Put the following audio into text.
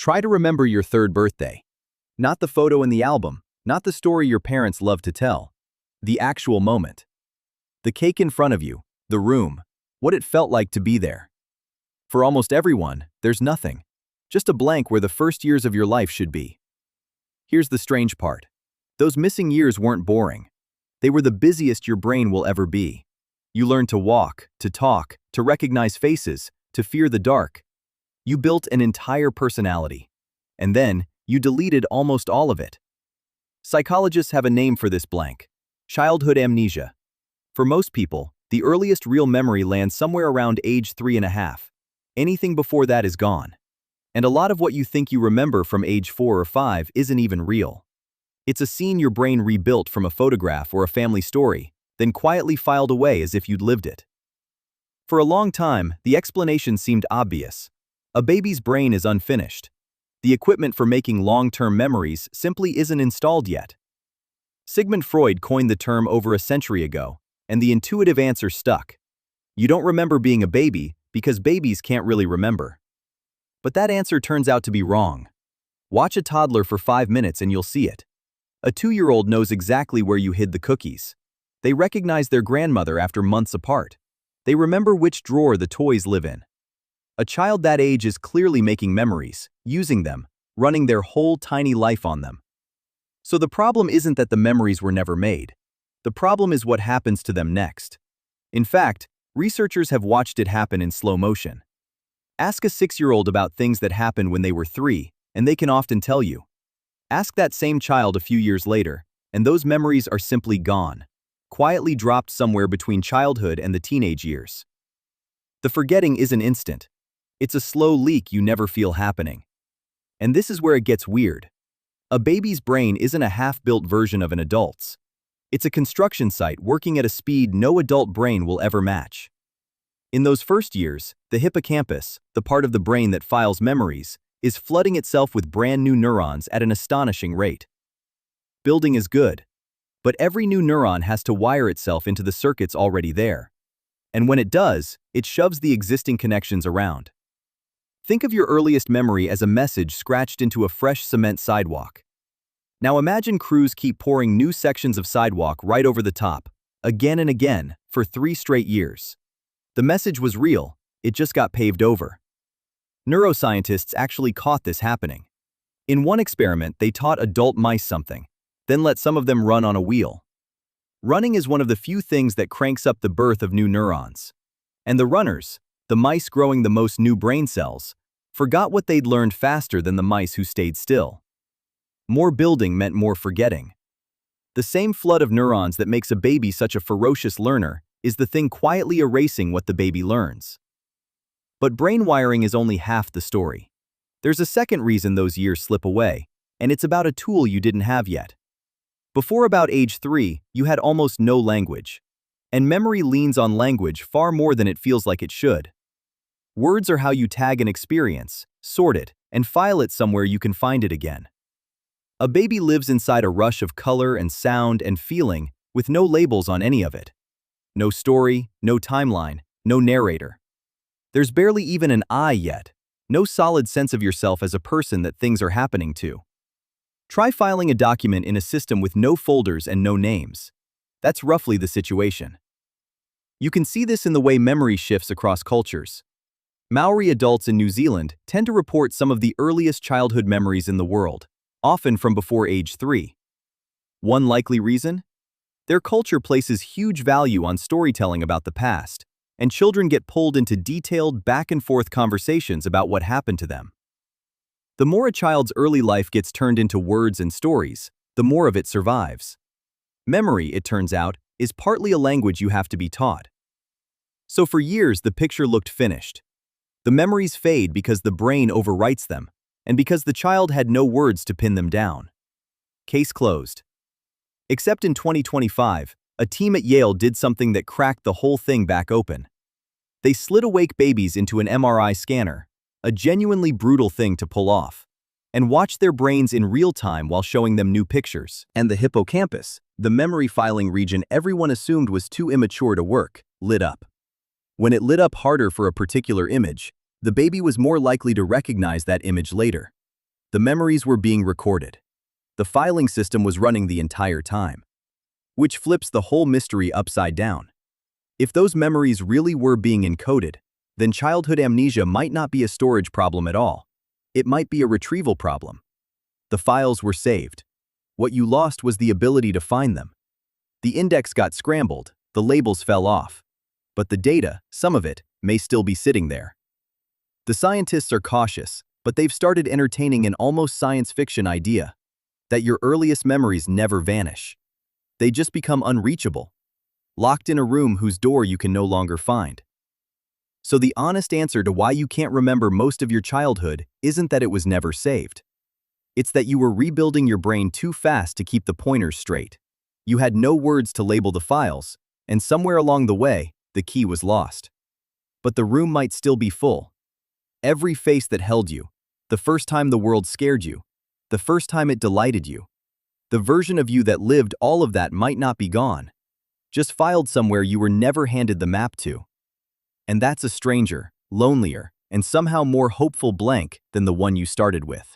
Try to remember your third birthday. Not the photo in the album, not the story your parents love to tell. The actual moment. The cake in front of you, the room, what it felt like to be there. For almost everyone, there's nothing. Just a blank where the first years of your life should be. Here's the strange part. Those missing years weren't boring. They were the busiest your brain will ever be. You learned to walk, to talk, to recognize faces, to fear the dark. You built an entire personality. And then, you deleted almost all of it. Psychologists have a name for this blank: childhood amnesia. For most people, the earliest real memory lands somewhere around age 3.5. Anything before that is gone. And a lot of what you think you remember from age 4 or 5 isn't even real. It's a scene your brain rebuilt from a photograph or a family story, then quietly filed away as if you'd lived it. For a long time, the explanation seemed obvious. A baby's brain is unfinished. The equipment for making long-term memories simply isn't installed yet. Sigmund Freud coined the term over a century ago, and the intuitive answer stuck. You don't remember being a baby because babies can't really remember. But that answer turns out to be wrong. Watch a toddler for 5 minutes and you'll see it. A 2-year-old knows exactly where you hid the cookies. They recognize their grandmother after months apart. They remember which drawer the toys live in. A child that age is clearly making memories, using them, running their whole tiny life on them. So the problem isn't that the memories were never made. The problem is what happens to them next. In fact, researchers have watched it happen in slow motion. Ask a 6-year-old about things that happened when they were 3, and they can often tell you. Ask that same child a few years later, and those memories are simply gone, quietly dropped somewhere between childhood and the teenage years. The forgetting isn't instant. It's a slow leak you never feel happening. And this is where it gets weird. A baby's brain isn't a half-built version of an adult's. It's a construction site working at a speed no adult brain will ever match. In those first years, the hippocampus, the part of the brain that files memories, is flooding itself with brand new neurons at an astonishing rate. Building is good, but every new neuron has to wire itself into the circuits already there. And when it does, it shoves the existing connections around. Think of your earliest memory as a message scratched into a fresh cement sidewalk. Now imagine crews keep pouring new sections of sidewalk right over the top, again and again, for 3 straight years. The message was real, it just got paved over. Neuroscientists actually caught this happening. In one experiment, they taught adult mice something, then let some of them run on a wheel. Running is one of the few things that cranks up the birth of new neurons. And the runners, the mice growing the most new brain cells, forgot what they'd learned faster than the mice who stayed still. More building meant more forgetting. The same flood of neurons that makes a baby such a ferocious learner is the thing quietly erasing what the baby learns. But brain wiring is only half the story. There's a second reason those years slip away, and it's about a tool you didn't have yet. Before about age 3, you had almost no language. And memory leans on language far more than it feels like it should. Words are how you tag an experience, sort it, and file it somewhere you can find it again. A baby lives inside a rush of color and sound and feeling with no labels on any of it. No story, no timeline, no narrator. There's barely even an I yet. No solid sense of yourself as a person that things are happening to. Try filing a document in a system with no folders and no names. That's roughly the situation. You can see this in the way memory shifts across cultures. Maori adults in New Zealand tend to report some of the earliest childhood memories in the world, often from before age 3. One likely reason? Their culture places huge value on storytelling about the past, and children get pulled into detailed back-and-forth conversations about what happened to them. The more a child's early life gets turned into words and stories, the more of it survives. Memory, it turns out, is partly a language you have to be taught. So for years, the picture looked finished. The memories fade because the brain overwrites them, and because the child had no words to pin them down. Case closed. Except in 2025, a team at Yale did something that cracked the whole thing back open. They slid awake babies into an MRI scanner, a genuinely brutal thing to pull off, and watched their brains in real time while showing them new pictures. And the hippocampus, the memory filing region everyone assumed was too immature to work, lit up. When it lit up harder for a particular image, the baby was more likely to recognize that image later. The memories were being recorded. The filing system was running the entire time, which flips the whole mystery upside down. If those memories really were being encoded, then childhood amnesia might not be a storage problem at all. It might be a retrieval problem. The files were saved. What you lost was the ability to find them. The index got scrambled, the labels fell off. But the data, some of it, may still be sitting there. The scientists are cautious, but they've started entertaining an almost science fiction idea that your earliest memories never vanish. They just become unreachable, locked in a room whose door you can no longer find. So the honest answer to why you can't remember most of your childhood isn't that it was never saved. It's that you were rebuilding your brain too fast to keep the pointers straight. You had no words to label the files, and somewhere along the way, the key was lost. But the room might still be full. Every face that held you, the first time the world scared you, the first time it delighted you, the version of you that lived all of that might not be gone, just filed somewhere you were never handed the map to. And that's a stranger, lonelier, and somehow more hopeful blank than the one you started with.